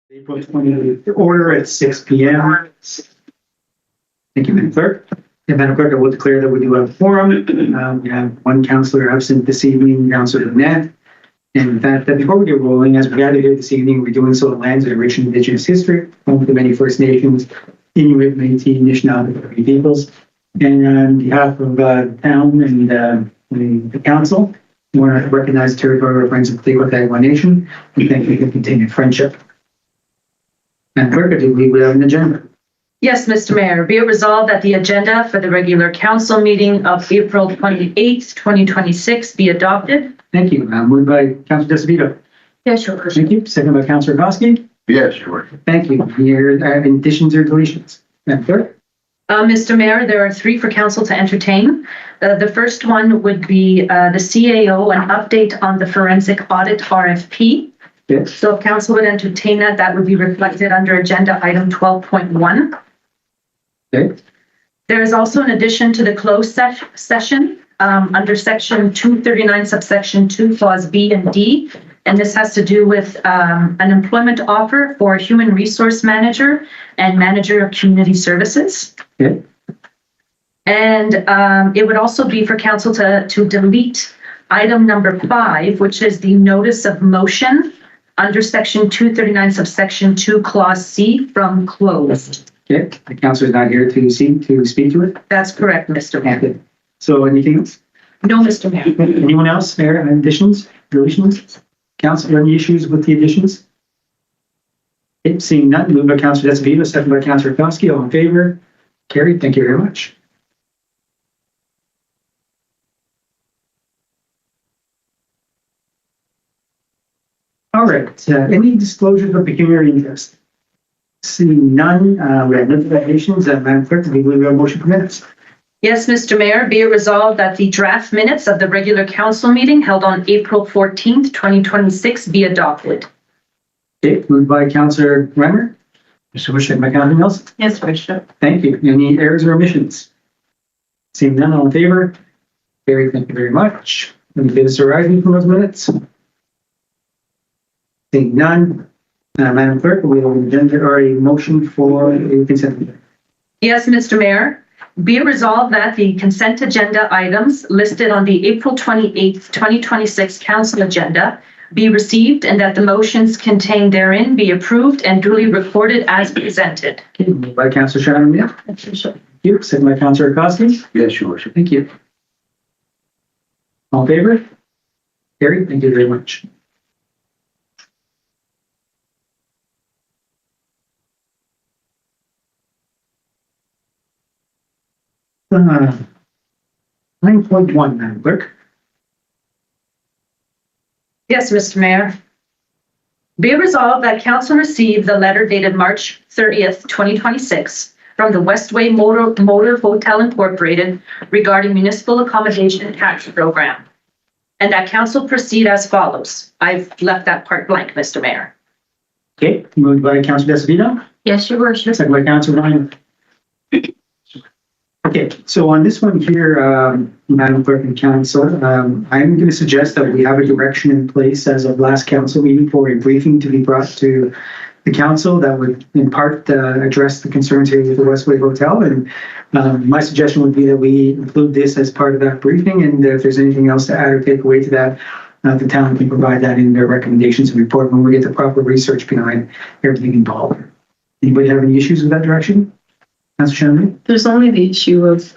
April 20th, order at 6 p.m. Thank you, Madam Clerk. And Madam Clerk, I will declare that we do have a quorum. We have one councillor absent this evening, Councillor Net. And that before we get rolling, as we gather here this evening, we're doing so on lands of rich Indigenous history, home to many First Nations, Inuit, Métis, Anishinaabe peoples. And on behalf of the town and the council, we want to recognize the territorial friends of the Clearwater Nation and thank you for continued friendship. And Clerk, I do believe we have an agenda. Yes, Mr. Mayor. Be it resolved that the agenda for the regular council meeting of April 28th, 2026 be adopted. Thank you. Moved by Councillor Desavito. Yes, sure. Thank you. Second by Councillor Koski. Yes, sure. Thank you. Here, additions or deletions? Madam Clerk? Mr. Mayor, there are three for council to entertain. The first one would be the CAO, an update on the forensic audit RFP. Yes. So if council would entertain that, that would be reflected under agenda item 12.1. Okay. There is also an addition to the closed session under section 239 subsection 2 clause B and D. And this has to do with an employment offer for a human resource manager and manager of community services. Okay. And it would also be for council to delete item number 5, which is the notice of motion under section 239 subsection 2 clause C from closed. Okay. The councillor is not here to speak to it. That's correct, Mr. Mayor. Okay. So anything else? No, Mr. Mayor. Anyone else there? Additions, deletions? Council, any issues with the additions? Okay, seeing none, moved by Councillor Desavito, second by Councillor Koski. All in favor? Carried. Thank you very much. All right. Any disclosures of pecuniary interest? Seeing none, we have no additions. Madam Clerk, do we believe we have a motion for minutes? Yes, Mr. Mayor, be it resolved that the draft minutes of the regular council meeting held on April 14th, 2026 be adopted. Okay, moved by Councillor Renner. Mr. Bush, second by Councillor Nelson. Yes, Bishop. Thank you. Any errors or omissions? Seeing none, all in favor? Carried. Thank you very much. Any business arising from those minutes? Seeing none, Madam Clerk, we have an agenda or a motion for a consent agenda. Yes, Mr. Mayor. Be it resolved that the consent agenda items listed on the April 28th, 2026 council agenda be received and that the motions contained therein be approved and duly recorded as presented. Okay, moved by Councillor Shannon. Yeah. Thank you. Second by Councillor Koski. Yes, your worship. Thank you. All in favor? Carried. Thank you very much. Uh, 9.1, Madam Clerk. Yes, Mr. Mayor. Be it resolved that council received the letter dated March 30th, 2026 from the Westway Motor Hotel Incorporated regarding municipal accommodation tax program. And that council proceed as follows. I've left that part blank, Mr. Mayor. Okay, moved by Councillor Desavito. Yes, your worship. Second by Councillor Ryan. Okay, so on this one here, Madam Clerk and Council, I'm going to suggest that we have a direction in place as of last council meeting for a briefing to be brought to the council that would in part address the concerns here with the Westway Hotel. And my suggestion would be that we include this as part of that briefing. And if there's anything else to add or take away to that, the town can provide that in their recommendations and report when we get the proper research behind everything involved. Anybody have any issues with that direction? Councillor Shannon? There's only the issue of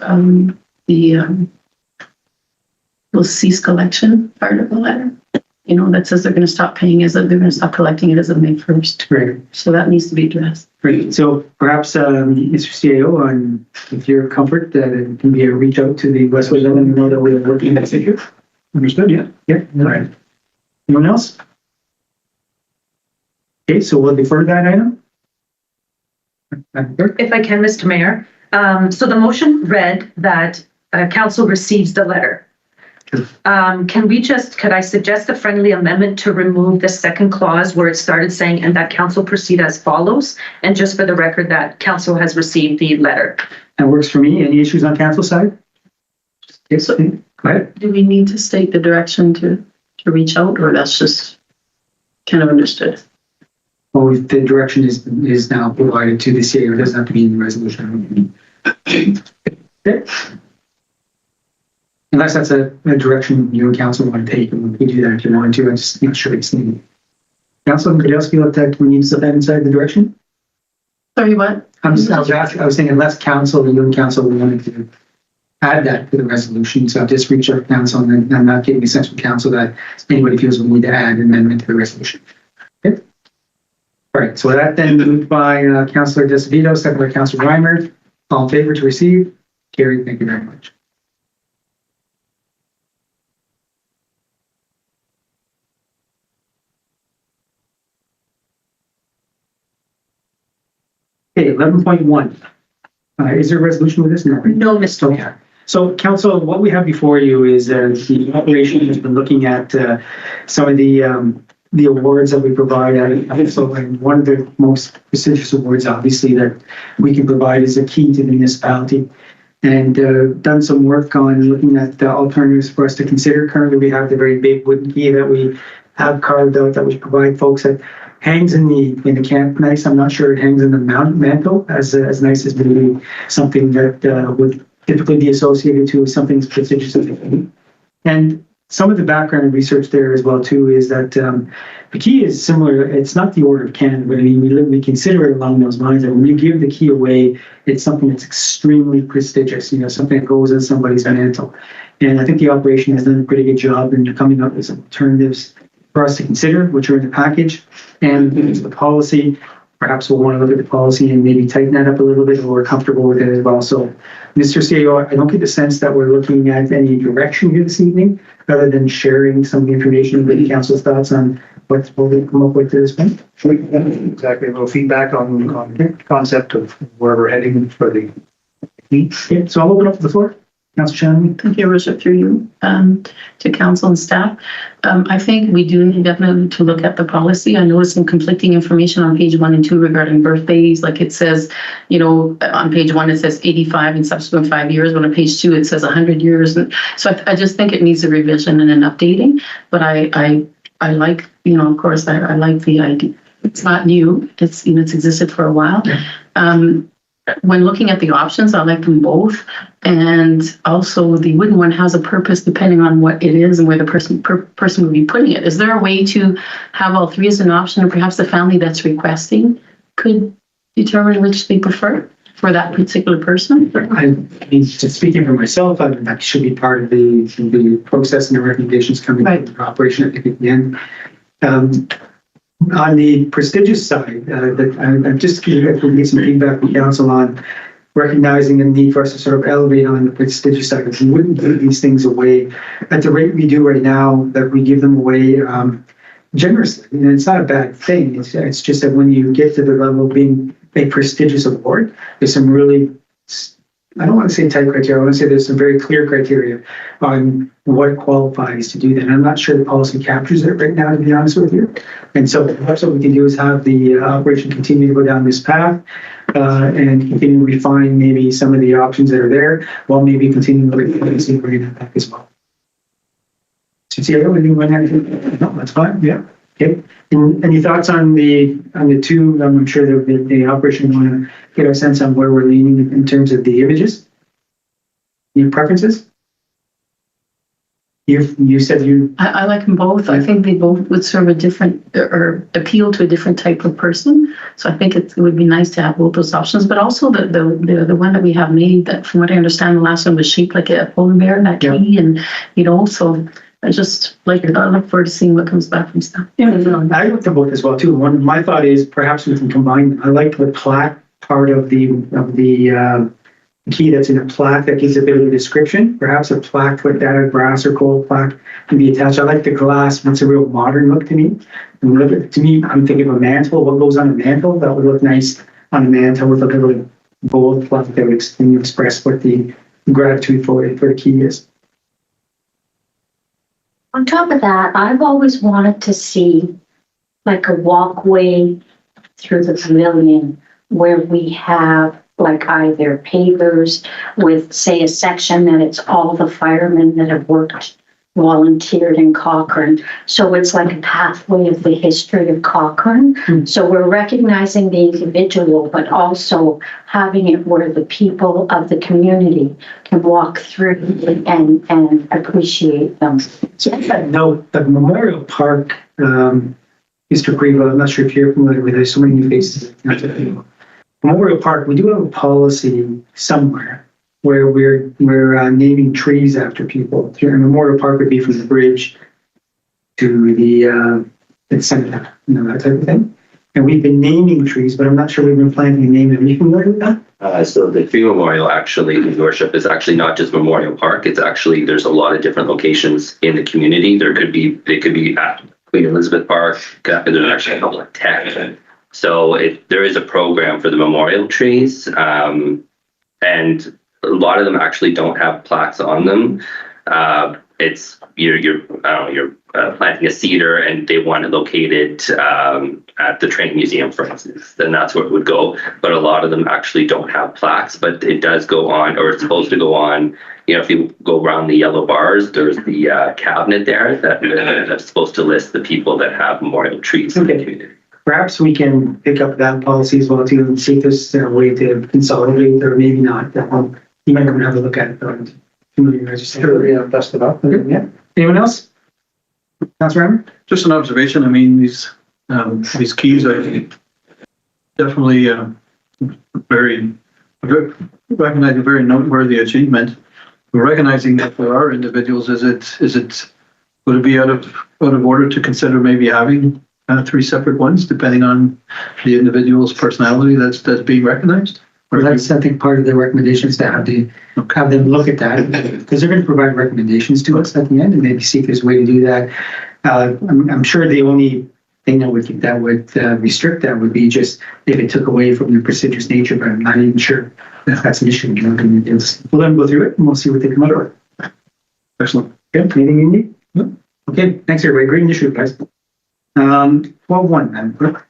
will cease collection part of the letter. You know, that says they're going to stop paying as of, they're going to stop collecting it as of May 1st. Great. So that needs to be addressed. Great. So perhaps, Mr. CAO, on with your comfort, that it can be a reach out to the Westwood and let them know that we're working on this issue. Understood? Yeah. Yeah. All right. Anyone else? Okay, so we'll defer that item. If I can, Mr. Mayor. So the motion read that council receives the letter. Could I suggest a friendly amendment to remove the second clause where it started saying, and that council proceed as follows, and just for the record that council has received the letter. That works for me. Any issues on council side? Yes, go ahead. Do we need to state the direction to reach out, or that's just kind of understood? Well, the direction is now provided to the CAO. It doesn't have to be in the resolution. Okay. Unless that's a direction you and council want to take, and we do that if you want to. I'm just not sure it's needed. Council, anybody else feel that we need to step inside the direction? Sorry, what? I was saying unless council, you and council wanted to add that to the resolution. So I'll just reach out to council and I'm not getting a sense from council that anybody feels we need to add an amendment to the resolution. Okay. All right. So that then moved by Councillor DeCivito, second by Councillor Reimer. All in favor to receive? Carried. Thank you very much. Okay, 11.1. Is there a resolution with this? No. No, Mr. Okay. So, council, what we have before you is the operation has been looking at some of the awards that we provide. So, and one of the most prestigious awards, obviously, that we can provide is a key to the municipality. And done some work on looking at the alternatives for us to consider. Currently, we have the very big wooden key that we have carved out that we provide folks that hangs in the camp nice. I'm not sure it hangs in the mantle as nice as maybe something that would typically be associated to something as prestigious as it. And some of the background research there as well too is that the key is similar. It's not the Order of Canada, but I mean we consider it along those lines. That when you give the key away, it's something that's extremely prestigious. You know, something that goes in somebody's mantle. And I think the operation has done a pretty good job in coming up with some alternatives for us to consider, which are in the package, and the policy. Perhaps we'll want to look at the policy and maybe tighten that up a little bit, or we're comfortable with it as well. So, Mr. CAO, I don't get the sense that we're looking at any direction here this evening, other than sharing some of the information with the council's thoughts on what we'll come up with to this point. Exactly, a little feedback on the concept of where we're heading for the heat. Okay, so I'll open up the floor. Councilor Shannon. Thank you, Worship, through you to council and staff. I think we do need definitely to look at the policy. I noticed some conflicting information on page 1 and 2 regarding birthdays. Like it says, you know, on page 1 it says 85 in subsequent 5 years, but on page 2 it says 100 years. And so I just think it needs a revision and an updating. But I like, you know, of course, I like the idea. It's not new. It's, you know, it's existed for a while. When looking at the options, I like them both. And also the wooden one has a purpose depending on what it is and where the person would be putting it. Is there a way to have all three as an option, or perhaps the family that's requesting could determine which they prefer for that particular person? I mean, just speaking for myself, I mean, that should be part of the process and the recommendations coming from the operation at the end. On the prestigious side, I'm just going to get some feedback from council on recognizing the need for us to sort of elevate on the prestigious side. If we wouldn't give these things away at the rate we do right now, that we give them away generously. And it's not a bad thing. It's just that when you get to the level of being a prestigious award, there's some really, I don't want to say tight criteria. I want to say there's some very clear criteria on what qualifies to do that. And I'm not sure the policy captures it right now, to be honest with you. And so perhaps what we can do is have the operation continue to go down this path and continue to refine maybe some of the options that are there, while maybe continuing to bring that back as well. So, anything went ahead? No, that's fine. Yeah. Okay. And any thoughts on the two? I'm sure the operation want to get a sense on where we're leaning in terms of the images. Any preferences? You said you. I like them both. I think they both would serve a different or appeal to a different type of person. So I think it would be nice to have both those options. But also the one that we have made, that from what I understand, the last one was shaped like a polar bear, that key, and you know, so. I just I look forward to seeing what comes back from staff. Yeah, I looked at both as well too. One, my thought is perhaps we can combine. I like the plaque part of the key that's in a plaque that gives a bit of a description. Perhaps a plaque like that, a brass or gold plaque, can be attached. I like the glass. It's a real modern look to me. And to me, I'm thinking of a mantle. What goes on a mantle that would look nice on a mantle with a little gold plaque that would express what the gratitude for the key is. On top of that, I've always wanted to see like a walkway through the pavilion where we have like either pavers with, say, a section that it's all the firemen that have worked volunteered in Cochrane. So it's like a pathway of the history of Cochrane. So we're recognizing the individual, but also having it where the people of the community can walk through and appreciate them. So on that note, the Memorial Park, Mr. Grieva, I'm not sure if you're familiar with it, there's so many new faces. Memorial Park, we do have a policy somewhere where we're naming trees after people. Memorial Park would be from the bridge to the center, that type of thing. And we've been naming trees, but I'm not sure we've been planting a name. Are you familiar with that? So the tree memorial actually, Your Worship, is actually not just Memorial Park. It's actually, there's a lot of different locations in the community. It could be at Queen Elizabeth Park. There's actually a couple of 10. So there is a program for the memorial trees, and a lot of them actually don't have plaques on them. It's you're planting a cedar and they want it located at the train museum, for instance. Then that's where it would go. But a lot of them actually don't have plaques. But it does go on, or it's supposed to go on. If you go around the yellow bars, there's the cabinet there that's supposed to list the people that have memorial trees in the community. Perhaps we can pick up that policy as well too and see if there's a way to consolidate, or maybe not. You might want to have a look at it. Sure, yeah, best of luck. Okay, yeah. Anyone else? Councilor Rammer? Just an observation. I mean, these keys are definitely recognize a very noteworthy achievement. We're recognizing that there are individuals. Would it be out of order to consider maybe having 3 separate ones, depending on the individual's personality that's being recognized? Or that's, I think, part of the recommendations to have them look at that, because they're going to provide recommendations to us at the end and maybe see if there's a way to do that. I'm sure the only thing that would restrict that would be just if it took away from the prestigious nature, but I'm not even sure if that's an issue. We'll let them go through it and we'll see what they come up with. Excellent. Okay, anything you need? No? Okay, thanks everybody. Great initiative, guys. 12-1, Madam Clerk.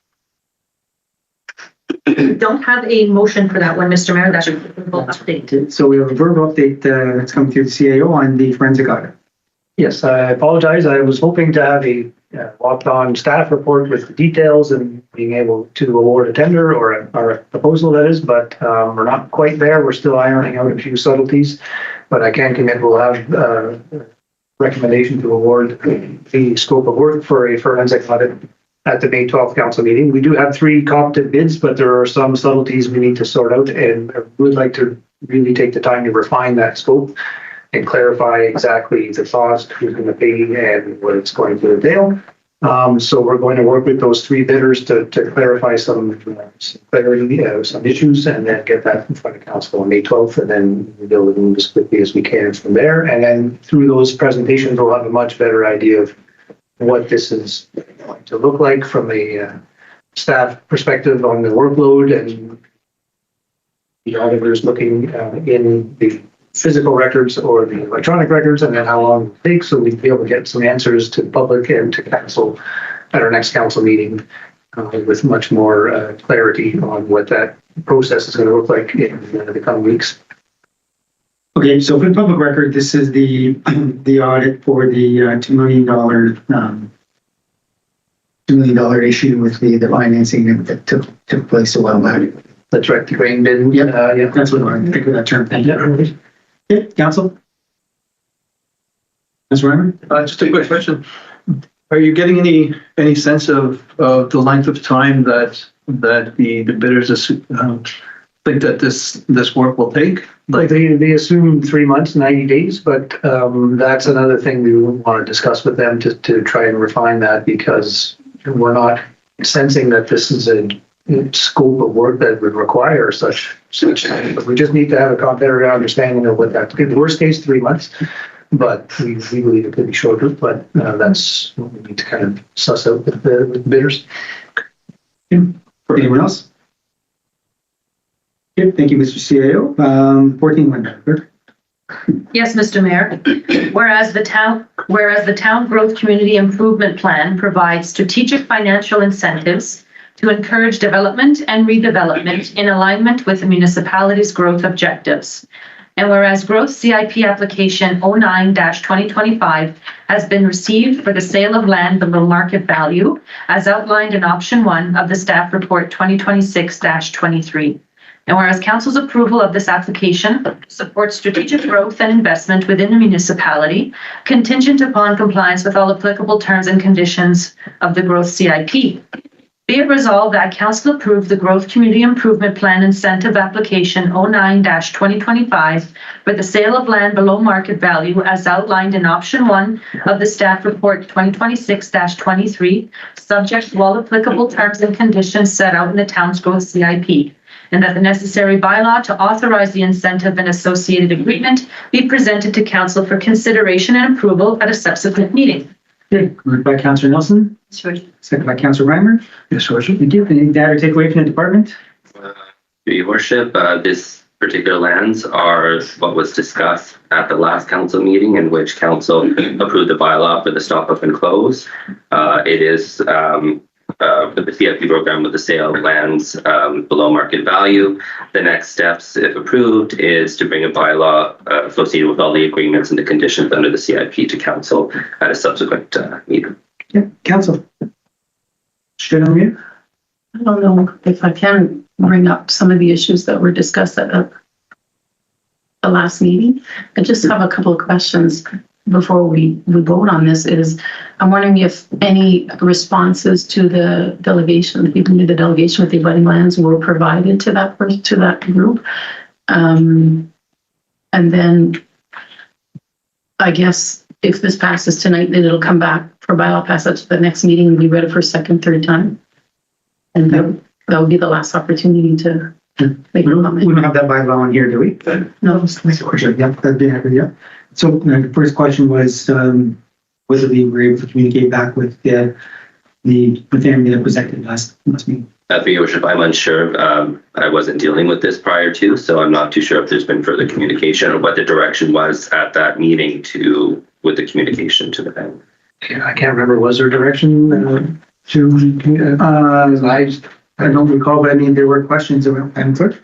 Don't have a motion for that one, Mr. Mayor. That's a verbal update. So we have a verbal update that's coming through the CAO on the forensic audit. Yes, I apologize. I was hoping to have a walked-on staff report with the details and being able to award a tender or a proposal, that is, but we're not quite there. We're still ironing out a few subtleties, but I can commit we'll have a recommendation to award the scope of work for a forensic audit at the May 12th council meeting. We do have 3 competent bids, but there are some subtleties we need to sort out, and I would like to really take the time to refine that scope and clarify exactly the cost, who's going to pay, and what it's going to entail. So we're going to work with those 3 bidders to clarify some clarity, some issues, and then get that in front of council on May 12th, and then we'll be able to move as quickly as we can from there. And then through those presentations, we'll have a much better idea of what this is going to look like from a staff perspective on the workload, and the auditors looking in the physical records or the electronic records, and then how long it takes, so we'd be able to get some answers to the public and to council at our next council meeting with much more clarity on what that process is going to look like in the coming weeks. Okay, so for the public record, this is the audit for the $2 million issue with the financing that took place a while back. That's right, the grain bin. Yep, yeah, that's what I think of that term. Thank you. Okay, council. Ms. Reimer? Just a quick question. Are you getting any sense of the length of time that the bidders think that this work will take? Like they assume 3 months, 90 days, but that's another thing we want to discuss with them to try and refine that, because we're not sensing that this is a scope of work that would require such. But we just need to have a better understanding of what that. In the worst case, 3 months, but we believe it could be shorter. But that's what we need to kind of suss out with the bidders. Anyone else? Okay, thank you, Mr. CAO. 14-1. Yes, Mr. Mayor. Whereas the town growth community improvement plan provides strategic financial incentives to encourage development and redevelopment in alignment with the municipality's growth objectives. And whereas growth CIP application 09-2025 has been received for the sale of land below market value as outlined in option 1 of the staff report 2026-23. And whereas council's approval of this application supports strategic growth and investment within the municipality, contingent upon compliance with all applicable terms and conditions of the growth CIP. Be it resolved that council approve the Growth Community Improvement Plan Incentive Application 09-2025 for the sale of land below market value as outlined in option 1 of the staff report 2026-23, subject to all applicable terms and conditions set out in the town's growth CIP. And that the necessary bylaw to authorize the incentive and associated agreement be presented to council for consideration and approval at a subsequent meeting. Okay, moved by Councillor Nelson, second by Councillor Reimer. Yes, Your Worship. Thank you. Any data or takeaway from the department? Your Worship, this particular lands are what was discussed at the last council meeting in which council approved the bylaw for the stop up and close. It is for the CIP program with the sale of lands below market value. The next steps, if approved, is to bring a bylaw associated with all the agreements and the conditions under the CIP to council at a subsequent meeting. Yeah, council. Straight on mute. I don't know if I can bring up some of the issues that were discussed at the last meeting. I just have a couple of questions before we vote on this. I'm wondering if any responses to the delegation, the people who did the delegation with the abutting lands were provided to that group. And then I guess if this passes tonight, then it'll come back for bylaw passage to the next meeting and be ready for second, third time. And that will be the last opportunity to make a comment. We don't have that bylaw on here, do we? No. Yeah, that'd be happy, yeah. So the first question was whether we were able to communicate back with the family that was active last meeting. For your worship, I'm unsure. I wasn't dealing with this prior to, so I'm not too sure if there's been further communication or what the direction was at that meeting with the communication to the family. Yeah, I can't remember. Was there direction I don't recall, but I mean, there were questions about Madam Clerk.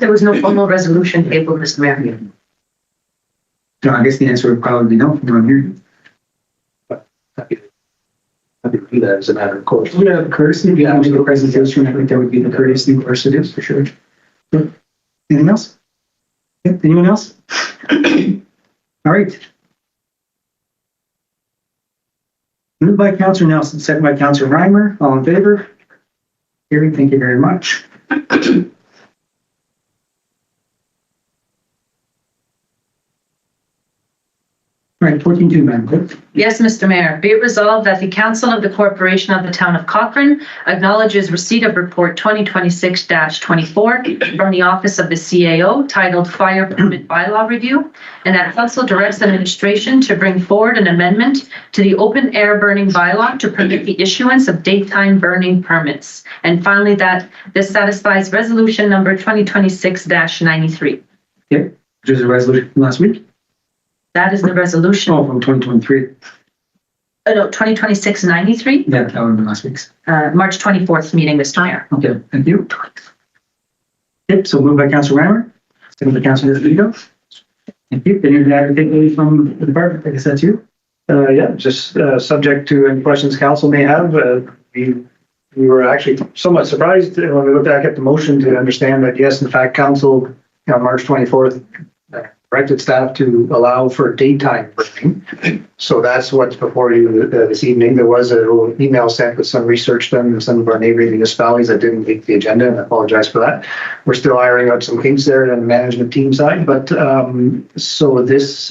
There was no formal resolution tabled, Mr. Mayor. So I guess the answer would probably be no from here. happy to do that as a matter of course. We have courtesy, we have to make a presentation. I think that would be the courteous thing for us to do, for sure. Anything else? Yeah, anyone else? All right. Moved by Councillor Nelson, second by Councillor Reimer. All in favor? Carried. Thank you very much. All right, 14.2, Madam Clerk. Yes, Mr. Mayor. Be it resolved that the Council of the Corporation of the Town of Cochrane acknowledges receipt of Report 2026-24 from the Office of the CAO titled Fire Permit Bylaw Review, and that Council directs administration to bring forward an amendment to the open air burning bylaw to permit the issuance of daytime burning permits. And finally, that this satisfies resolution number 2026-93. Okay, which is a resolution from last week. That is the resolution. Oh, from 2023. No, 2026-93, Yeah, that would have been last week's. March 24th meeting, Mr. Mayor. Okay, thank you. Yep, so moved by Councillor Reimer, second by Councillor Esposito. Thank you. Any other takeaway from the department? I guess that's you. Yeah, just subject to any questions council may have. We were actually somewhat surprised when we looked back at the motion to understand that, yes, in fact, council on March 24th directed staff to allow for daytime burning. So that's what's before you this evening. There was a little email sent with some research done in some of our neighboring municipalities that didn't make the agenda, and I apologize for that. We're still ironing out some kinks there on the management team side, but so this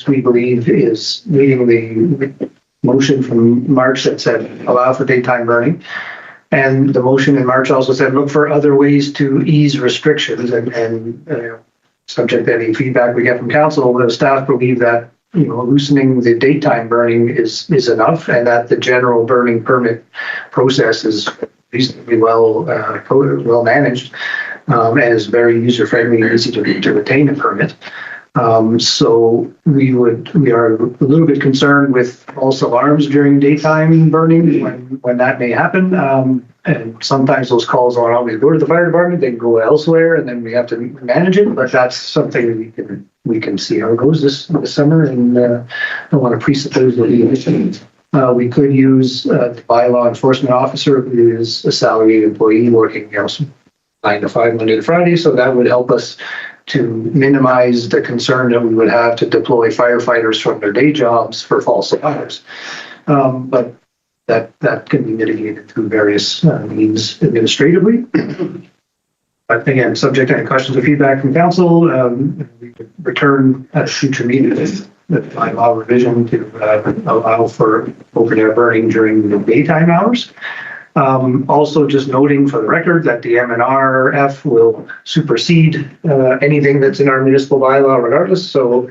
we believe is meeting the motion from March that said allow for daytime burning. And the motion in March also said look for other ways to ease restrictions and subject to any feedback we get from council. The staff believe that loosening the daytime burning is enough, and that the general burning permit process is reasonably well managed and is very user friendly and easy to retain a permit. So we are a little bit concerned with false alarms during daytime burning when that may happen. And sometimes those calls aren't always go to the fire department, they can go elsewhere and then we have to manage it, but that's something we can see how it goes this summer and don't want to presuppose the issues. We could use the bylaw enforcement officer who is a salaried employee working 9 to 5, Monday to Friday. So that would help us to minimize the concern that we would have to deploy firefighters from their day jobs for false alarms. But that can be mitigated through various means administratively. But again, subject to any questions or feedback from council, we could return at a future meeting with the bylaw revision to allow for open air burning during the daytime hours. Also just noting for the record that the MNRF will supersede anything that's in our municipal bylaw regardless. So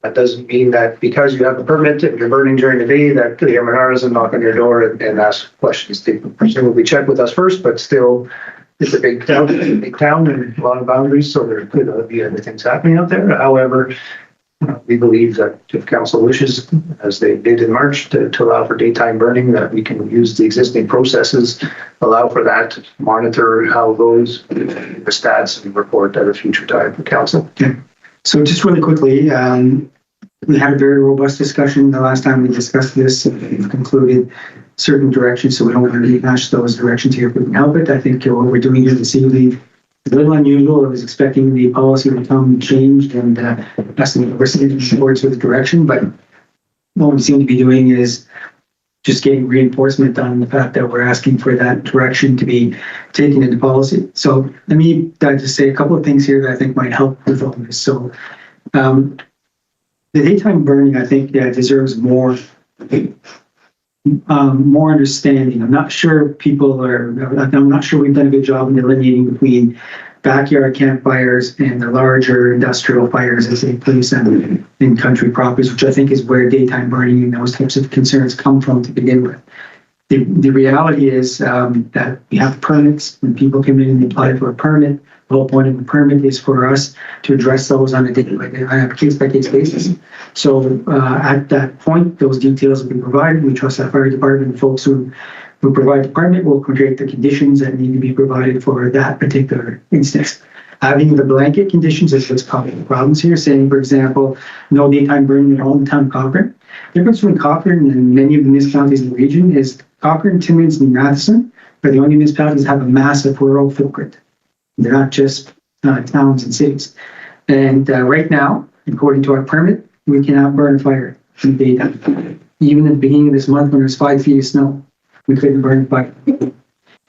that doesn't mean that because you have a permit and you're burning during the day that the MNR doesn't knock on your door and ask questions. They presumably check with us first, but still it's a big town and a lot of boundaries. So there could be other things happening out there. However, we believe that if council wishes, as they did in March, to allow for daytime burning, that we can use the existing processes, allow for that, monitor how it goes, the stats, and report at a future time for council. Okay. So just really quickly, we had a very robust discussion the last time we discussed this, and we've concluded certain directions, so we don't want to rehash those directions here if we can help it. I think what we're doing here this evening is a little unusual. I was expecting the policy to come changed and us to listen towards with the direction, but what we seem to be doing is just getting reinforcement on the fact that we're asking for that direction to be taken into policy. So let me just say a couple of things here that I think might help with all this. So the daytime burning, I think, deserves more understanding. I'm not sure we've done a good job in delineating between backyard campfires and the larger industrial fires as they place in country properties, which I think is where daytime burning and those types of concerns come from to begin with. The reality is that we have permits. When people come in and apply for a permit, the whole point of the permit is for us to address those on a case-by-case basis. So at that point, those details will be provided. We trust that fire department folks who provide the permit will create the conditions that need to be provided for that particular instance. Having the blanket conditions is what's causing the problems here, saying, for example, no daytime burning at all in the town of Cochrane. The difference between Cochrane and many of the municipalities in the region is Cochrane, Timmins, and Matheson are the only municipalities that have a massive rural footprint. They're not just towns and cities. And right now, according to our permit, we cannot burn a fire in the daytime. Even at the beginning of this month when there's 5 feet of snow, we couldn't burn a fire.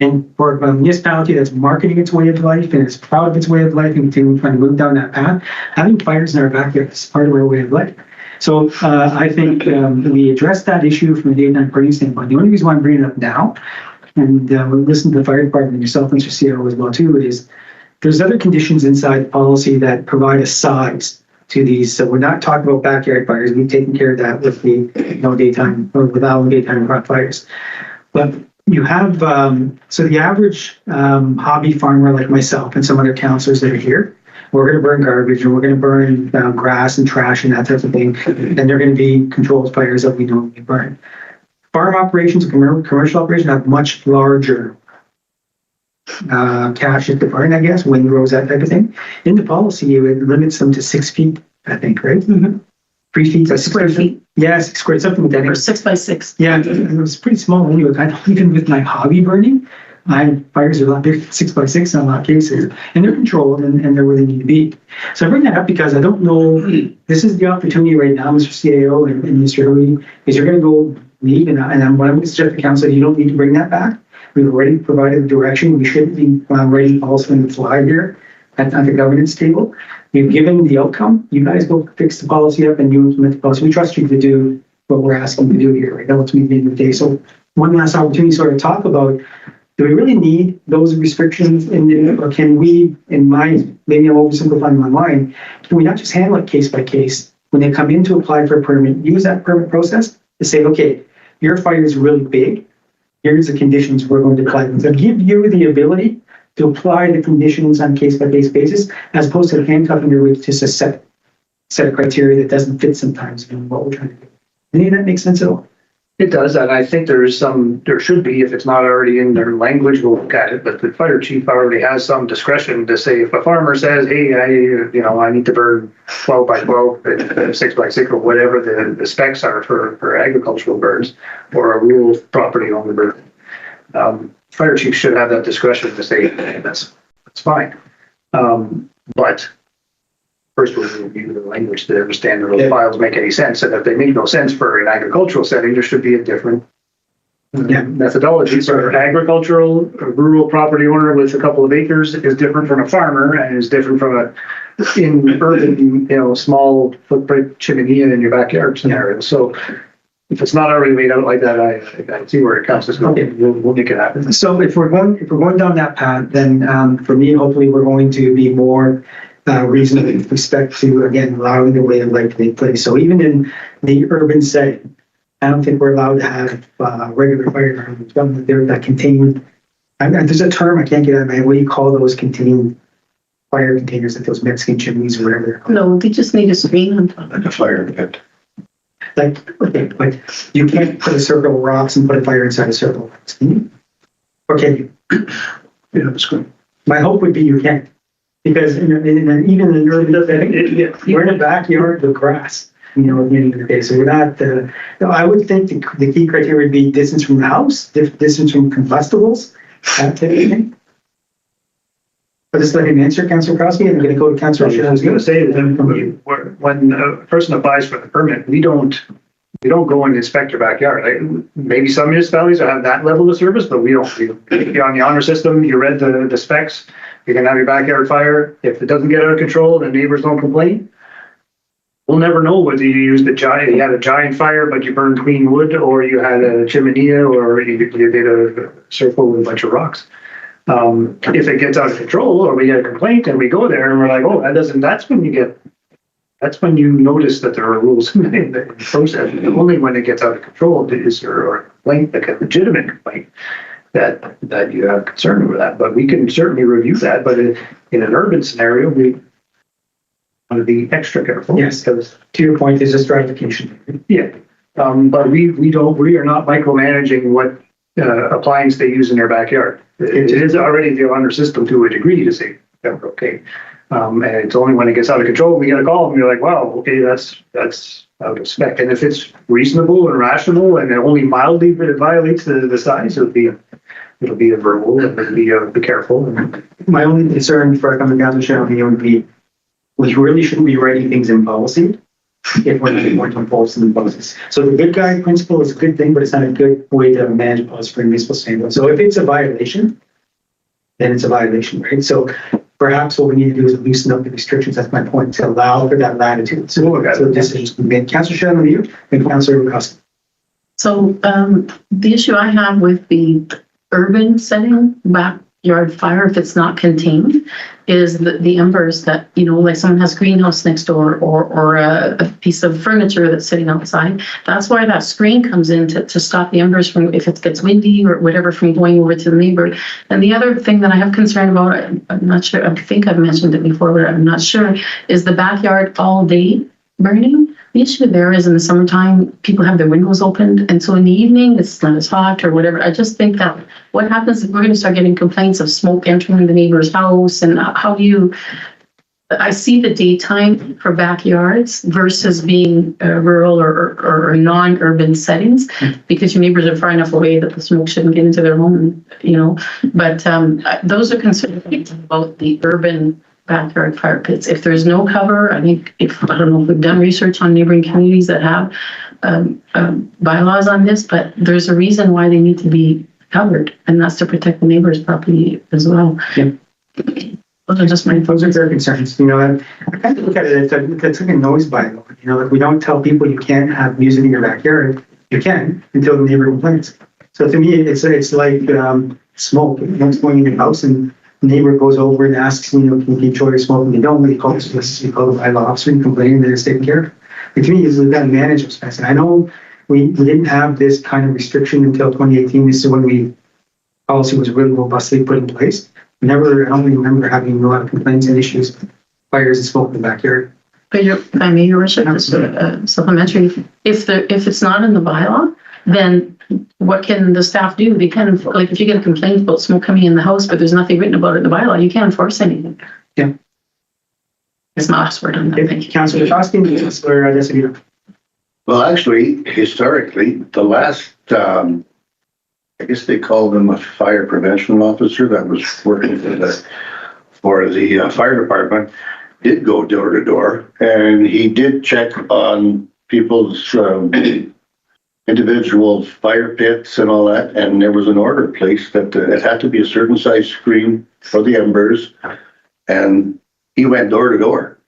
And for a municipality that's marketing its way of life and is proud of its way of life and continuing trying to move down that path, having fires in our backyard is part of our way of life. So I think we addressed that issue from a daytime burning standpoint. The only reason why I'm bringing it up now, and we'll listen to the fire department and yourself, Mr. CEO, as well too, is there's other conditions inside the policy that provide a size to these. So we're not talking about backyard fires. We've taken care of that with the no daytime or without daytime fires. But you have, so the average hobby farmer like myself and some other councillors that are here, we're going to burn garbage or we're going to burn grass and trash and that type of thing. And they're going to be controlled fires that we normally burn. Farm operations, commercial operations have much larger caches to burn, I guess, windrows, that type of thing. In the policy, it limits them to 6 feet, I think, right? Mm-hmm. 3 feet. Square feet. Yeah, 6 square, something like that. Or 6 by 6. Yeah, it was pretty small anyway. Even with my hobby burning, fires are a lot bigger than 6 by 6 in a lot of cases, and they're controlled and they're where they need to be. So I bring that up because I don't know, this is the opportunity right now, Mr. CAO and Mr. Hoey, is you're going to go leave, and what I'm going to suggest to the council, you don't need to bring that back. We've already provided the direction. We shouldn't be writing policy on the fly here at the governance table. We've given the outcome. You guys go fix the policy up and you implement the policy. We trust you to do what we're asking you to do here, right? That's what we made the day. So one last opportunity to sort of talk about, do we really need those restrictions or can we, maybe I'm oversimplifying my mind, can we not just handle it case by case when they come in to apply for a permit, use that permit process to say, okay, your fire is really big. Here's the conditions we're going to apply. So give you the ability to apply the conditions on case-by-case basis, as opposed to handcuffing your way to just a set of criteria that doesn't fit sometimes in what we're trying to do. Any of that make sense at all? It does, and I think there should be, if it's not already in their language, we'll look at it, but the fire chief already has some discretion to say, if a farmer says, hey, I need to burn 12 by 12, 6 by 6, or whatever the specs are for agricultural birds, or a rural property owner bird, fire chief should have that discretion to say, hey, that's fine. But first we'll review the language to understand if those files make any sense, and if they make no sense for an agricultural setting, there should be a different methodology. So an agricultural, a rural property owner with a couple of acres is different from a farmer, and is different from in urban, small footprint chimney in your backyard scenario. So if it's not already laid out like that, I see where it comes to. We'll make it happen. So if we're going down that path, then for me, hopefully we're going to be more reasonable with respect to, again, allowing the way of life to take place. So even in the urban setting, I don't think we're allowed to have regular fire gardens there that contain, there's a term I can't get out of my head. What do you call those contained fire containers, like those Mexican chimneys or whatever they're called? No, they just need a screen on top. Like a fire pit. Okay, but you can't put a circle of rocks and put a fire inside a circle of rocks, can you? Or can you? You have a screen. My hope would be you can't. Because even in an urban setting, we're in the backyard with grass, at the end of the day. So we're not, I would think the key criteria would be distance from the house, distance from combustibles, that type of thing. I'll just let him answer, Councillor Crosby, and I'm going to go to Councillor. I was going to say that when a person applies for the permit, we don't go and inspect your backyard. Maybe some municipalities have that level of service, but we don't. You're on the honor system, you read the specs, you can have your backyard fire. If it doesn't get out of control and the neighbors don't complain, we'll never know whether you had a giant fire, but you burned clean wood, or you had a chimney, or you did a circle with a bunch of rocks. If it gets out of control, or we get a complaint and we go there and we're like, oh, that's when you notice that there are rules in the process. Only when it gets out of control is there a complaint, like a legitimate complaint, that you have concern over that. But we can certainly review that. But in an urban scenario, we want to be extra careful. Yes, because to your point, there's a stratification. Yeah, but we are not micromanaging what appliance they use in their backyard. It is already the honor system to a degree to say, yeah, okay. And it's only when it gets out of control, we get a call and we're like, wow, okay, that's out of spec. And if it's reasonable and rational and it only mildly violates the size, it'll be a verbal, and it'll be careful. My only concern for coming down to Sharon here would be, we really shouldn't be writing things in policy if we're going to enforce them in policies. So the good guy principle is a good thing, but it's not a good way to manage policy for a municipal standard. So if it's a violation, then it's a violation, right? So perhaps what we need to do is loosen up the restrictions. That's my point, to allow for that latitude. So decisions can be made. Councillor Shannon, you and Councillor Rucastle. So the issue I have with the urban setting, backyard fire, if it's not contained, is the embers that, like someone has a greenhouse next door, or a piece of furniture that's sitting outside. That's why that screen comes in to stop the embers from, if it gets windy or whatever, from going over to the neighbor. And the other thing that I have concern about, I'm not sure, I think I've mentioned it before, but I'm not sure, is the backyard all day burning. The issue there is in the summertime, people have their windows opened. And so in the evening, it's not as hot or whatever. I just think that what happens if we're going to start getting complaints of smoke entering the neighbor's house, and how do you, I see the daytime for backyards versus being rural or non-urban settings, because your neighbors are far enough away that the smoke shouldn't get into their home, But those are concerns about the urban backyard fire pits. If there's no cover, I think, I don't know if we've done research on neighboring communities that have bylaws on this, but there's a reason why they need to be covered, and that's to protect the neighbor's property as well. Yeah. Those are just my Those are fair concerns. I kind of look at it, it's like a noise bylaw. Like, we don't tell people you can't have music in your backyard. You can until the neighbor complains. So to me, it's like smoke. It's going in your house and the neighbor goes over and asks, can you control your smoke? And they don't really call the bylaw officer and complain that it's taken care of. But to me, we've got to manage those things. And I know we didn't have this kind of restriction until 2018. This is when policy was really robustly put in place. I don't really remember having a lot of complaints and issues, fires and smoke in the backyard. But if I may, Your Worship, just supplementary. If it's not in the bylaw, then what can the staff do? They can, like, if you get a complaint about smoke coming in the house, but there's nothing written about it in the bylaw, you can't enforce anything. Yeah. It's not us, we're doing that. Thank you. Councillor Shosky, Councillor Decidido. Well, actually, historically, the last, I guess they called him a fire prevention officer that was working for the fire department, did go door to door, and he did check on people's individual fire pits and all that, and there was an order placed that it had to be a certain size screen for the embers, and he went door to door,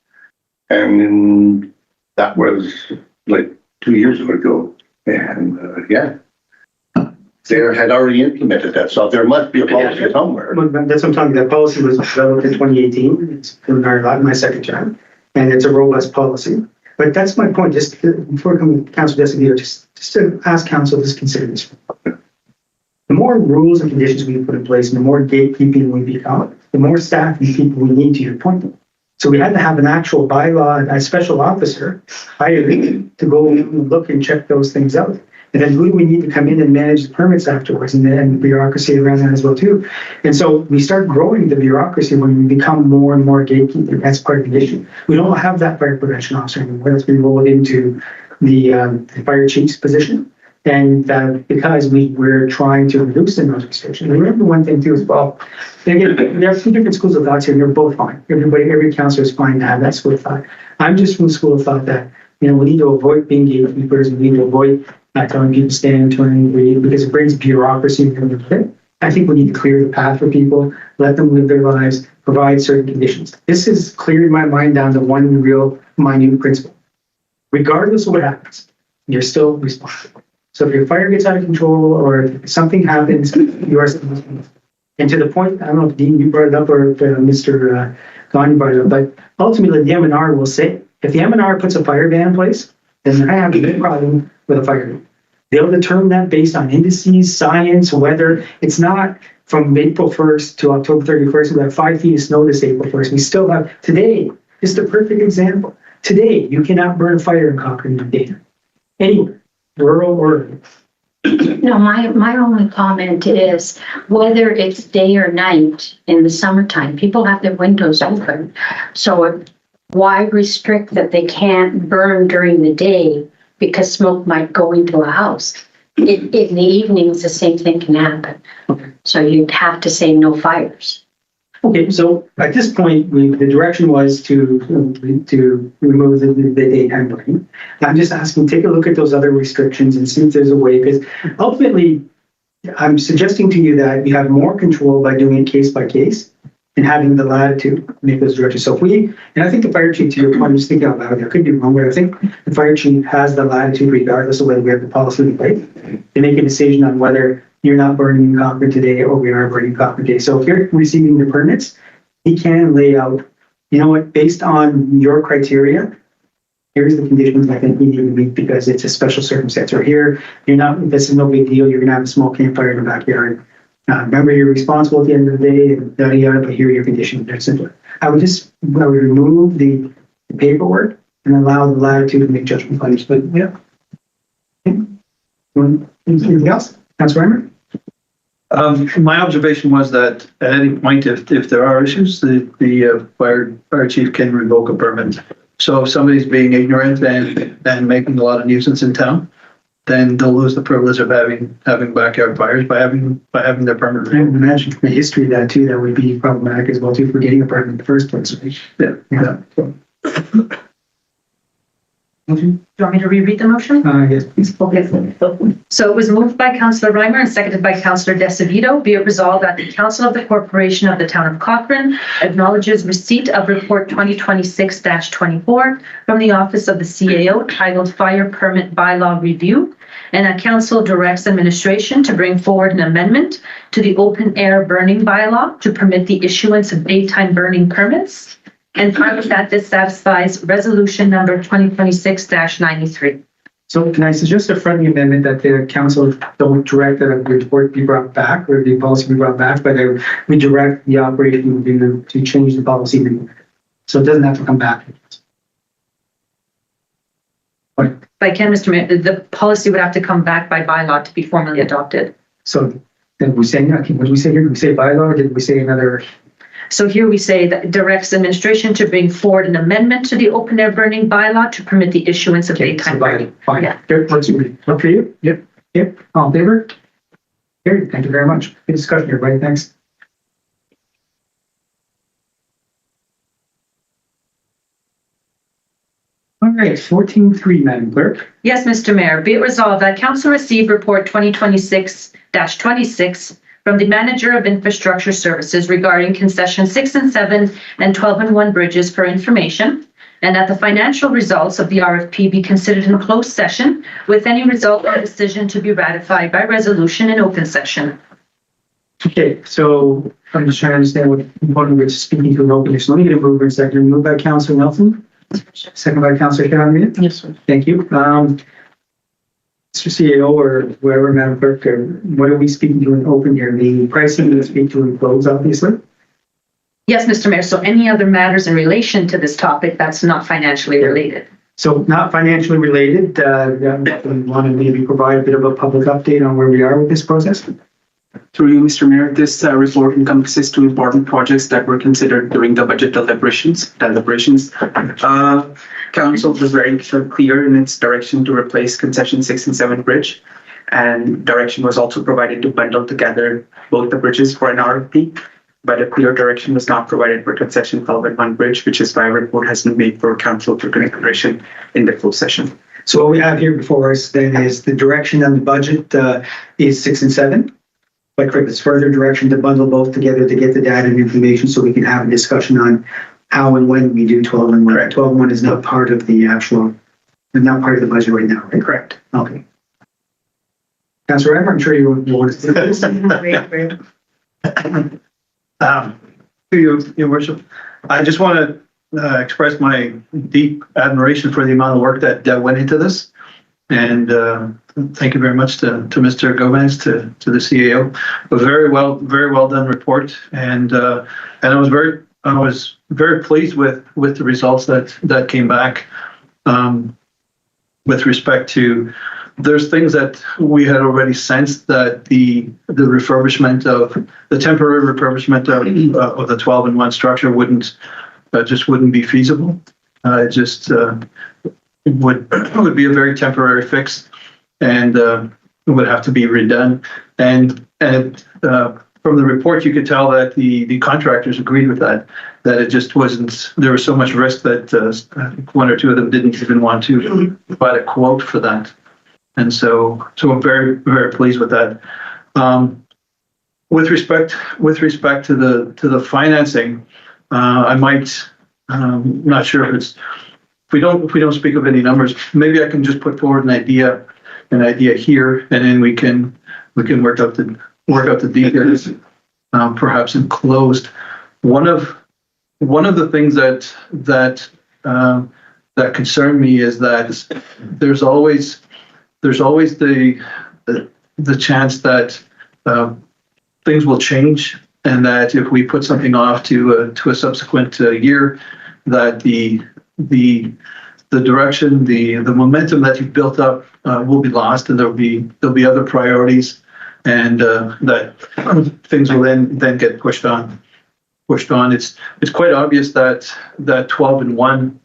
and that was like 2 years ago, and yeah, they had already implemented that, so there must be a policy somewhere. Well, that's what I'm talking, that policy was developed in 2018, it's in my second term, and it's a robust policy. But that's my point, just before coming to Councillor Decidido, just to ask council to consider this. The more rules and conditions we put in place, and the more gatekeeping we become, the more staff and people we need, to your point. So we had to have an actual bylaw, a special officer hired to go and look and check those things out. And then who do we need to come in and manage the permits afterwards, and then bureaucracy around that as well too. And so we start growing the bureaucracy when we become more and more gatekeeper. That's part of the issue. We don't have that fire prevention officer anymore. That's been rolled into the fire chief's position. And because we're trying to reduce the those restrictions. And remember one thing too as well. Again, there are two different schools of thought here, and they're both fine. Every councillor is fine to have that school of thought. I'm just from the school of thought that, we need to avoid being gatekeepers, we need to avoid telling people stand, turn, and read, because it brings bureaucracy into it. I think we need to clear the path for people, let them live their lives, provide certain conditions. This has cleared my mind down to one real minute principle. Regardless of what happens, you're still responsible. So if your fire gets out of control or if something happens, you are still responsible. And to the point, I don't know if Dean, you brought it up, or if Mr. Gandhi brought it up, but ultimately the MNR will say, if the MNR puts a fire ban in place, then I have no problem with a fire ban. They'll determine that based on indices, science, weather. It's not from April 1st to October 31st. We have 5 feet of snow this April 1st. We still have, today is the perfect example. Today, you cannot burn a fire in Cochrane in daytime. Anywhere, rural or No, my only comment is whether it's day or night in the summertime, people have their windows open. So why restrict that they can't burn during the day because smoke might go into a house? In the evenings, the same thing can happen. So you'd have to say no fires. Okay, so at this point, the direction was to remove the daytime burning. I'm just asking, take a look at those other restrictions and see if there's a way, because ultimately, I'm suggesting to you that you have more control by doing it case by case and having the latitude to make those directions. So and I think the fire chief, to your point, I'm just thinking out loud, I could be wrong, but I think the fire chief has the latitude, regardless of whether we have the policy in place, to make a decision on whether you're not burning in Cochrane today or we are burning in Cochrane today. So if you're receiving the permits, he can lay out, based on your criteria, here's the conditions I think we need to meet because it's a special circumstance. Or here, this is no big deal, you're gonna have a small campfire in the backyard. Remember, you're responsible at the end of the day, and yada yada, but here are your conditions. They're simpler. I would remove the paperwork and allow the latitude to make judgment calls. But yeah. Anything else? Councilor Reimer? My observation was that at any point, if there are issues, the fire chief can revoke a permit. So if somebody's being ignorant and making a lot of nuisance in town, then they'll lose the privilege of having backyard fires by having their permit I removed. imagine the history of that too, that would be problematic as well too, for getting a permit in the first place. Right? Yeah. Do you want me to reread the motion? Yes, please. Okay. So it was moved by Councillor Reimer and seconded by Councillor Decidido. Be it resolved that the Council of the Corporation of the Town of Cochrane acknowledges receipt of Report 2026-24 from the Office of the CAO titled Fire Permit Bylaw Review, and that Council directs administration to bring forward an amendment to the open air burning bylaw to permit the issuance of daytime burning permits. And finally, that this satisfies resolution number 2026-93. So can I suggest a friendly amendment that the council don't direct that a report be brought back or the policy be brought back, but we direct the operation to change the policy. So it doesn't have to come back. But If I can, Mr. Mayor, the policy would have to come back by bylaw to be formally adopted. So then we say, okay, what did we say here? Did we say bylaw or did we say another? So here we say that directs administration to bring forward an amendment to the open air burning bylaw to permit the issuance of Okay, so daytime burning. fine. Yeah. Good, works for me. Work for you? Yep. Yep. All in favor? Carried. Thank you very much. Good discussion, everybody. Thanks. All right, 14.3, Madam Clerk. Yes, Mr. Mayor, be it resolved that council receive report 2026-26 from the Manager of Infrastructure Services regarding concession 6 and 7 and 12 and 1 bridges for information, and that the financial results of the RFP be considered in closed session with any result or decision to be ratified by resolution in open session. Okay, so I'm just trying to understand what component we're speaking to an open. So let me get a mover and second. Moved by Councilor Nelson, second by Councilor Cavanagh. Yes, sir. Thank you. Mr. CAO or whoever, Madam Clerk, what are we speaking to in open here? The pricing we speak to in closed, obviously. Yes, Mr. Mayor, so any other matters in relation to this topic that's not financially related? So not financially related, we want to maybe provide a bit of a public update on where we are with this process. Through you, Mr. Mayor, this report encompasses two important projects that were considered during the budget deliberations. Council was very clear in its direction to replace concession 6 and 7 bridge, and direction was also provided to bundle together both the bridges for an RFP, but a clear direction was not provided for concession 12 and 1 bridge, which is why a report has been made for council for consideration in the closed session. So what we have here before us then is the direction on the budget is 6 and 7. But correct, it's further direction to bundle both together to get the data and information so we can have a discussion on how and when we do 12 and 1. Correct. 12 and 1 is not part of the actual, not part of the budget right now, right? Correct. Okay. Councilor Emmer, I'm sure you want to say this. To you, Your Worship, I just want to express my deep admiration for the amount of work that went into this. And thank you very much to Mr. Gomez, to the CAO. A very well done report, and I was very pleased with the results that came back. With respect to, there's things that we had already sensed that the refurbishment of the temporary refurbishment of the 12 and 1 structure wouldn't be feasible. It would be a very temporary fix, and it would have to be redone. And from the report, you could tell that the contractors agreed with that it just wasn't. There was so much risk that one or two of them didn't even want to provide a quote for that. And so I'm very, very pleased with that. With respect to the financing, I might. Not sure if it's. If we don't speak of any numbers, maybe I can just put forward an idea here, and then we can work out the details, perhaps in closed. One of the things that concern me is that there's always the chance that things will change, and that if we put something off to a subsequent year, that the direction, the momentum that you've built up will be lost, and there'll be other priorities, and that things will then get pushed on. It's quite obvious that 12 and 1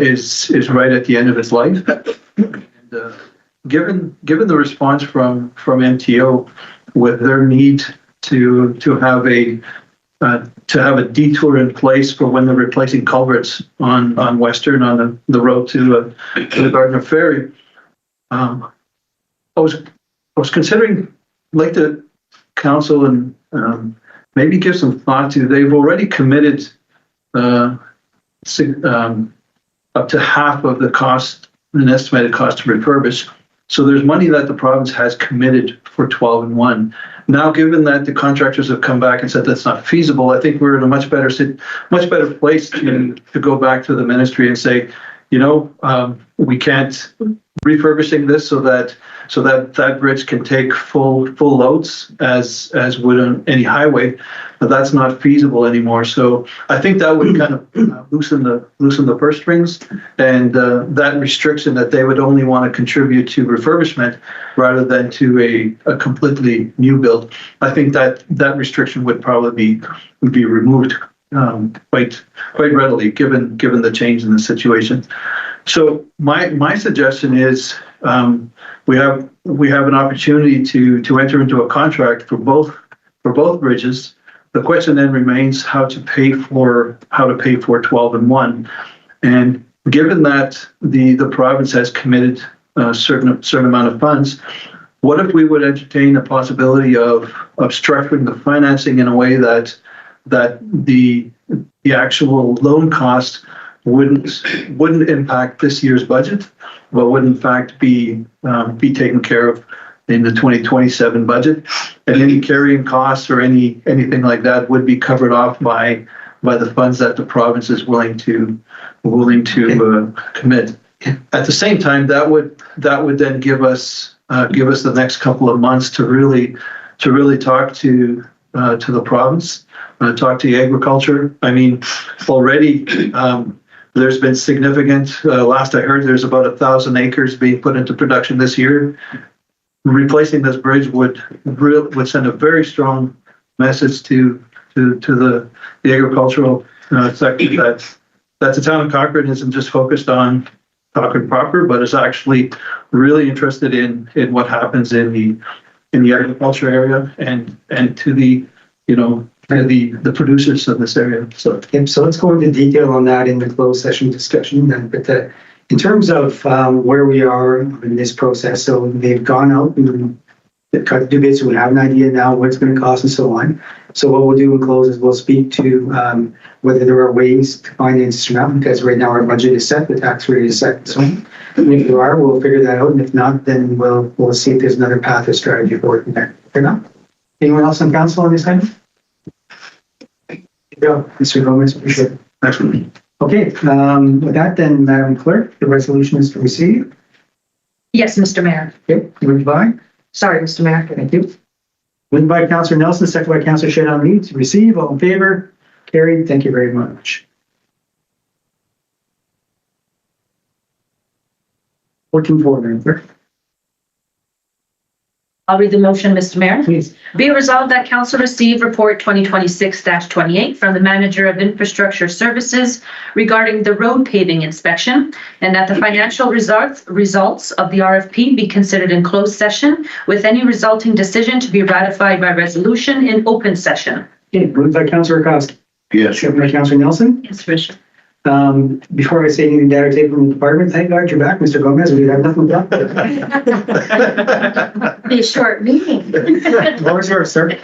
is right at the end of its life. And, given the response from MTO with their need to have a detour in place for when they're replacing culverts on Western, on the road to the Gardner Ferry. I was considering, like the council, and maybe give some thought to. They've already committed up to half of the cost, an estimated cost to refurbish. So there's money that the province has committed for 12 and 1. Now, given that the contractors have come back and said that's not feasible, I think we're in a much better place to go back to the ministry and say, we can't refurbishing this so that bridge can take full loads as would on any highway. that's not feasible anymore. So I think that would kind of loosen the purse strings, and that restriction that they would only want to contribute to refurbishment rather than to a completely new build. I think that restriction would probably be removed quite readily, given the change in the situation. So my suggestion is we have an opportunity to enter into a contract for both bridges. The question then remains how to pay for 12 and 1. And given that the province has committed a certain amount of funds, what if we would entertain the possibility of structuring the financing in a way that the actual loan cost wouldn't impact this year's budget, but would in fact be taken care of in the 2027 budget, and any carrying costs or anything like that would be covered off by the funds that the province is willing to commit. At the same time, that would then give us the next couple of months to really talk to the province, talk to agriculture. I mean, already there's been significant. Last I heard, there's about 1,000 acres being put into production this year. Replacing this bridge would send a very strong message to the agricultural sector that the town of Cochrane isn't just focused on Cochrane proper, but is actually really interested in what happens in the agriculture area and to the the producers of this area. So let's go into detail on that in the closed session discussion then. But in terms of where we are in this process, so they've gone out and they've cut the due bids, so we have an idea now what it's going to cost and so on. So what we'll do in close is we'll speak to whether there are ways to finance this or not, because right now our budget is set, the tax rate is set. So if there are, we'll figure that out. And if not, then we'll see if there's another path or strategy for it there. Fair enough? Anyone else on council on this item? Yeah, Mr. Gomez, appreciate it. excellent. Okay, with that then, Madam Clerk, the resolution is to receive. Yes, Mr. Mayor. Okay, moved by, Sorry, Mr. Mayor. thank you. Moved by Councillor Nelson, second by Councillor Shannon Lee to receive. All in favor? Carried. Thank you very much. 14-4, Madam Clerk. I'll read the motion, Mr. Mayor. Please. Be it resolved that council receive report 2026-28 from the Manager of Infrastructure Services regarding the road paving inspection, and that the financial results of the RFP be considered in closed session with any resulting decision to be ratified by resolution in open session. Okay, moved by Councillor Rakowski. Yes. Second by Councillor Nelson. Yes, Commissioner. Before I say anything, Data take from the department, thank God you're back, Mr. Gomez. We have nothing to Be a short meeting. Floor's yours, sir.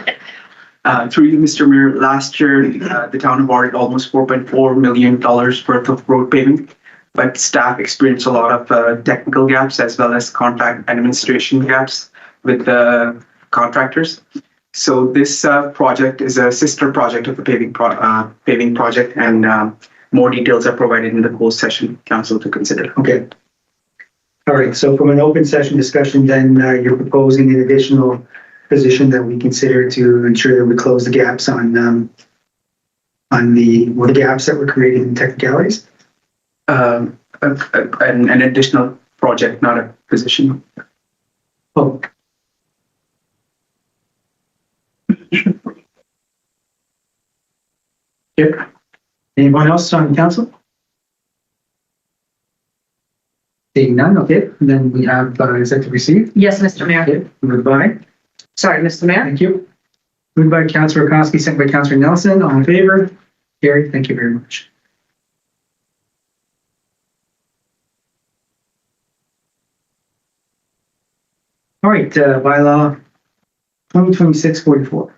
Through you, Mr. Mayor, last year, the town awarded almost $4.4 million worth of road paving, but staff experienced a lot of technical gaps as well as contract administration gaps with the contractors. So this project is a sister project of the paving project, and more details are provided in the closed session, council to consider. Okay. All right, so from an open session discussion, then you're proposing an additional position that we consider to ensure that we close the gaps on the gaps that were created in technicalities? An additional project, not a position. Oh. Yep. Anyone else on council? Seeing none, okay, then we have executive receive. Yes, Mr. Mayor. Okay, moved by, Sorry, Mr. Mayor. thank you. Moved by Councillor Rakowski, second by Councillor Nelson, all in favor? Carried, thank you very much. All right, bylaw 2026-44.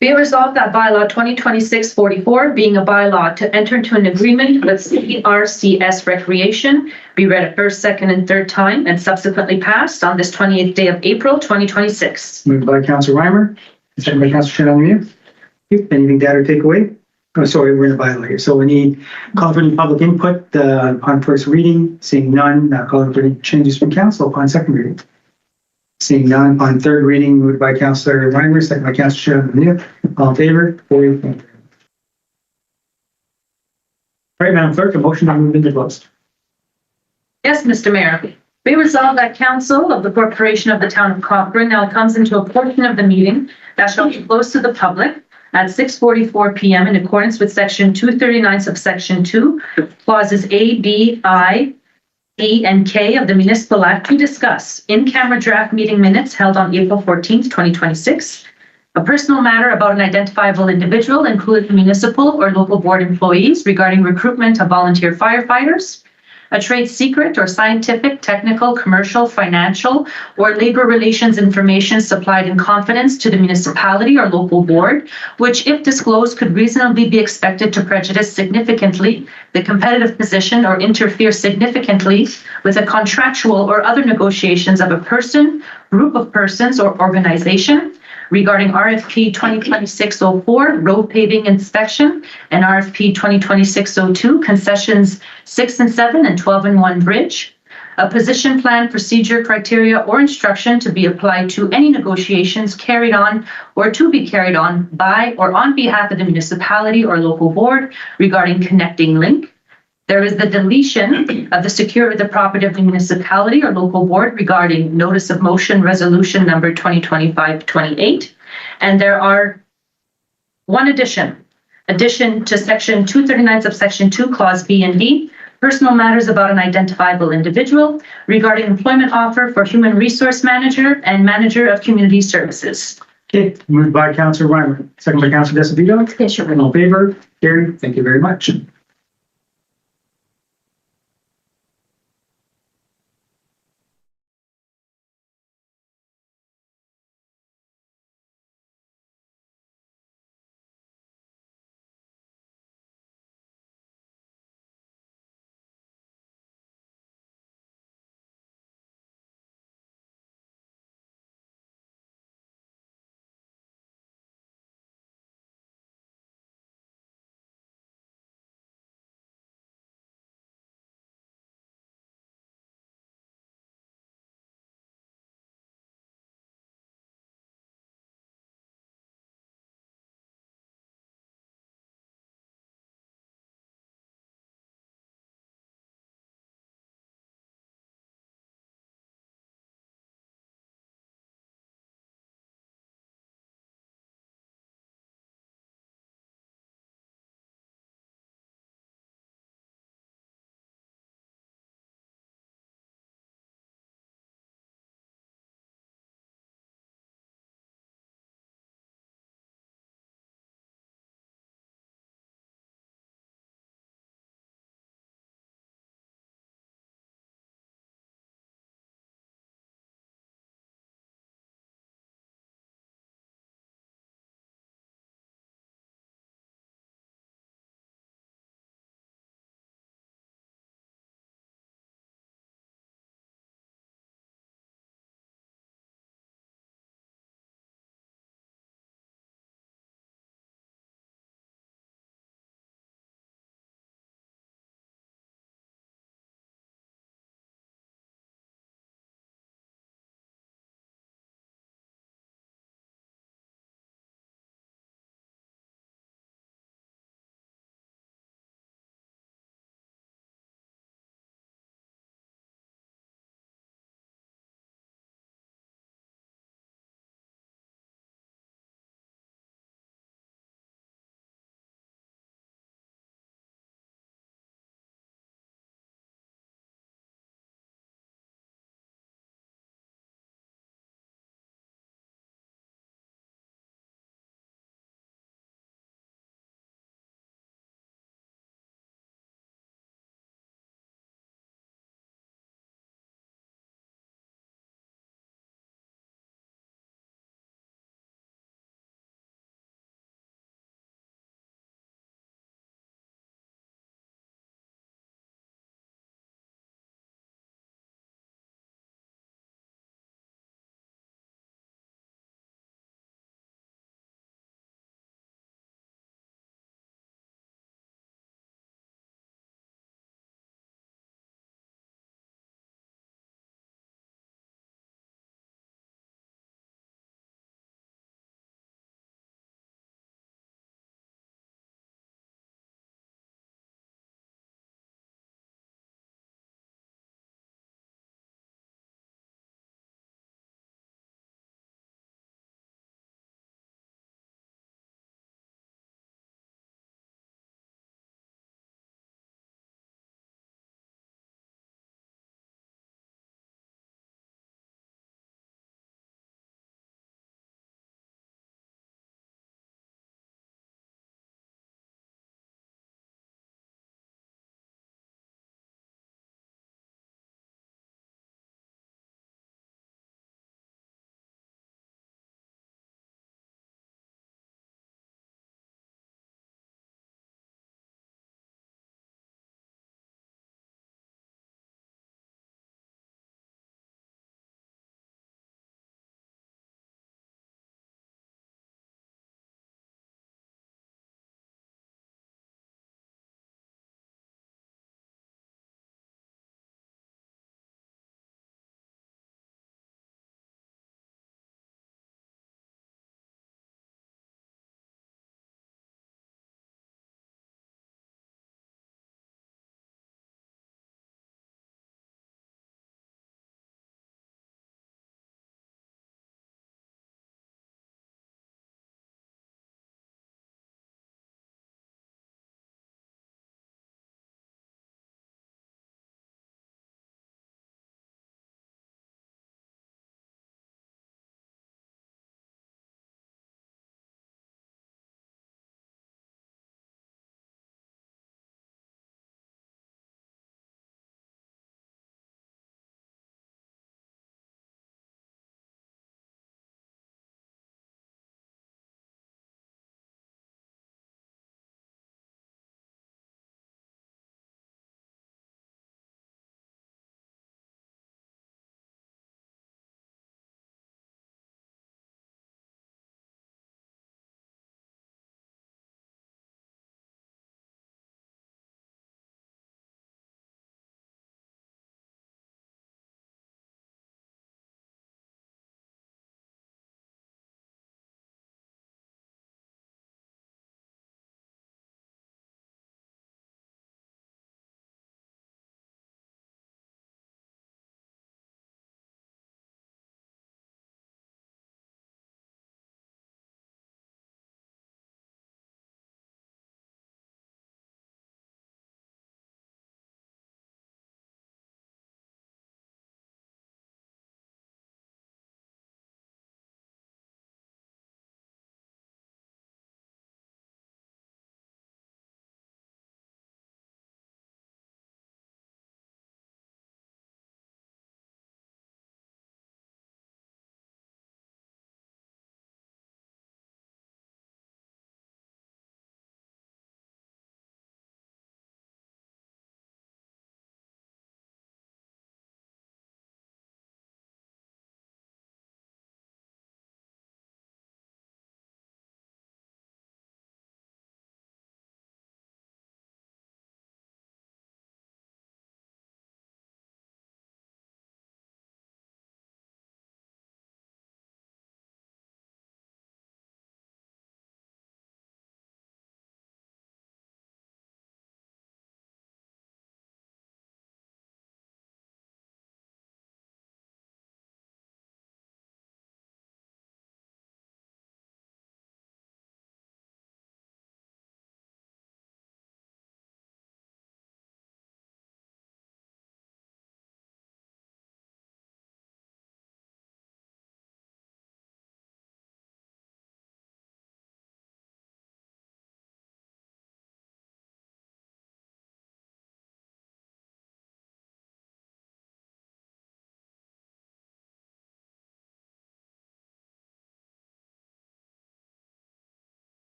Be it resolved that bylaw 2026-44, being a bylaw to enter into an agreement with CRCS Recreation, be read a first, second, and third time and subsequently passed on this 28th day of April, 2026. Moved by Councillor Reimer, second by Councillor Shannon. Anything to add or take away? Oh, sorry, we're in a bylaw here. So any call for any public input on first reading? Seeing none, calling for any changes from council upon second reading. Seeing none on third reading, moved by Councillor Reimer, second by Councillor Shannon. All in favor? 4. All right, Madam Clerk, a motion to move into closed. Yes, Mr. Mayor. Be resolved that council of the Corporation of the Town of Cochrane now comes into a portion of the meeting that shall be closed to the public at 6:44 p.m. in accordance with Section 239 subsection 2, clauses A, B, I, E, and K of the Municipal Act to discuss in-camera draft meeting minutes held on April 14th, 2026, a personal matter about an identifiable individual, including municipal or local board employees regarding recruitment of volunteer firefighters, a trade secret or scientific, technical, commercial, financial, or labor relations information supplied in confidence to the municipality or local board, which, if disclosed, could reasonably be expected to prejudice significantly the competitive position or interfere significantly with a contractual or other negotiations of a person, group of persons, or organization, regarding RFP 2026-04 road paving inspection and RFP 2026-02 concessions 6 and 7 and 12 and 1 bridge, a position plan, procedure, criteria, or instruction to be applied to any negotiations carried on or to be carried on by or on behalf of the municipality or local board regarding connecting link. There is the deletion of the secure the property of the municipality or local board regarding notice of motion resolution number 2025-28. And there are one addition to section 239 subsection 2, clause B and D, personal matters about an identifiable individual regarding employment offer for human resource manager and manager of community services. Okay, moved by Councillor Reimer, second by Councillor Desavito. Yes, Your All in favor? Carried. Thank you very much.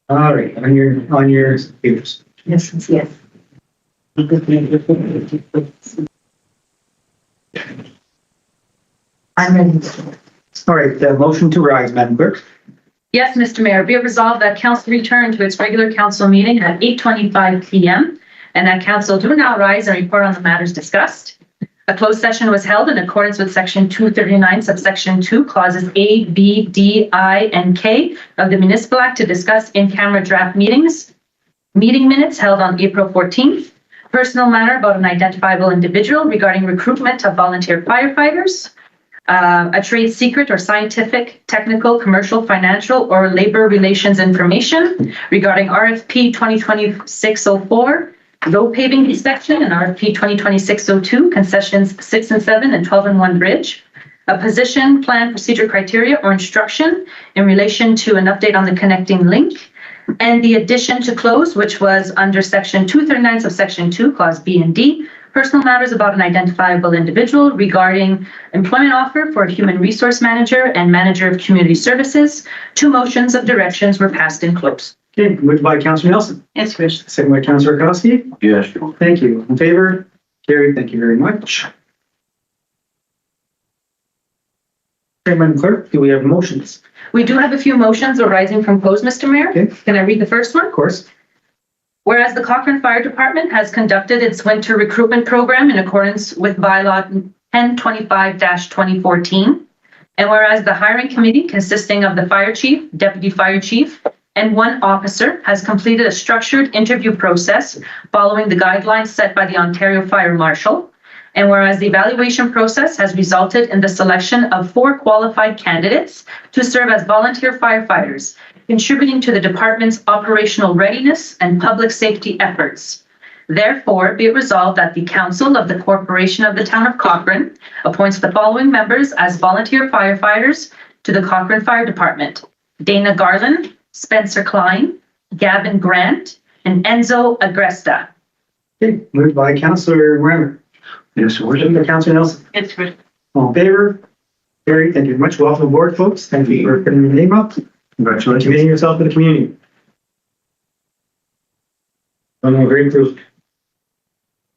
All right, on your computers. Yes, yes. I'm ready. All right, the motion to rise, Madam Clerk. Yes, Mr. Mayor, be it resolved that council return to its regular council meeting at 8:25 PM and that council do now rise and report on the matters discussed. A closed session was held in accordance with section 239 subsection 2 clauses A, B, D, I, and K of the Municipal Act to discuss in-camera draft meetings, meeting minutes held on April 14th, personal matter about an identifiable individual regarding recruitment of volunteer firefighters, a trade secret or scientific, technical, commercial, financial, or labor relations information regarding RFP 2026-04, road paving inspection, and RFP 2026-02, concessions 6 and 7 and 12 and 1 bridge, a position, plan, procedure, criteria, or instruction in relation to an update on the connecting link, and the addition to close, which was under section 239 subsection 2, clause B and D, personal matters about an identifiable individual regarding employment offer for a human resource manager and manager of community services. 2 motions of directions were passed in close. Okay, moved by Councillor Nelson, Yes, Rich. second by Councillor Kowski. Yes. Thank you. In favor? Carried. Thank you very much. Okay, Madam Clerk, do we have motions? We do have a few motions arising from close, Mr. Mayor. Okay. Can I read the first one? Of course. Whereas the Cochrane Fire Department has conducted its winter recruitment program in accordance with bylaw 1025-2014, and whereas the hiring committee consisting of the fire chief, deputy fire chief, and 1 officer has completed a structured interview process following the guidelines set by the Ontario Fire Marshal, and whereas the evaluation process has resulted in the selection of 4 qualified candidates to serve as volunteer firefighters, contributing to the department's operational readiness and public safety efforts. Therefore, be it resolved that the Council of the Corporation of the Town of Cochrane appoints the following members as volunteer firefighters to the Cochrane Fire Department: Dana Garland, Spencer Klein, Gavin Grant, and Enzo Agresta. Okay, moved by Councillor Rammer. Yes, Your Second Worship. by Councillor Nelson. Yes, Rich. All in favor? Carried. Thank you very much. Welcome aboard, folks. Thank you for putting your name up, Congratulations. committing yourself to the community. Very approved.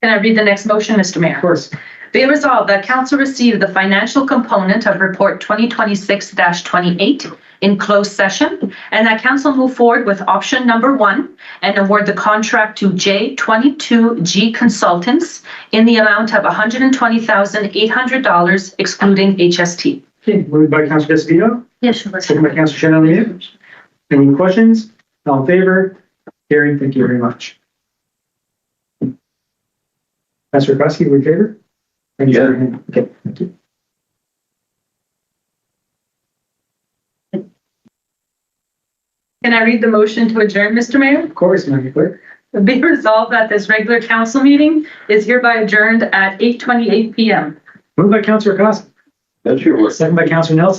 Can I read the next motion, Mr. Mayor? Of course. Be it resolved that council receive the financial component of report 2026-28 in closed session, and that council move forward with option number 1 and award the contract to J22G Consultants in the amount of $120,800 excluding HST. Okay, moved by Councillor Esposito, Yes, Your second Worship. by Councillor Shannon. Any questions? All in favor? Carried. Thank you very much. Councillor Kowski, were you in favor? Yeah. Okay, thank you. Can I read the motion to adjourn, Mr. Mayor? Of course, Madam Clerk. Be resolved that this regular council meeting is hereby adjourned at 8:28 PM. Moved by Councillor Kowski, That's your work. second by Councillor Nelson.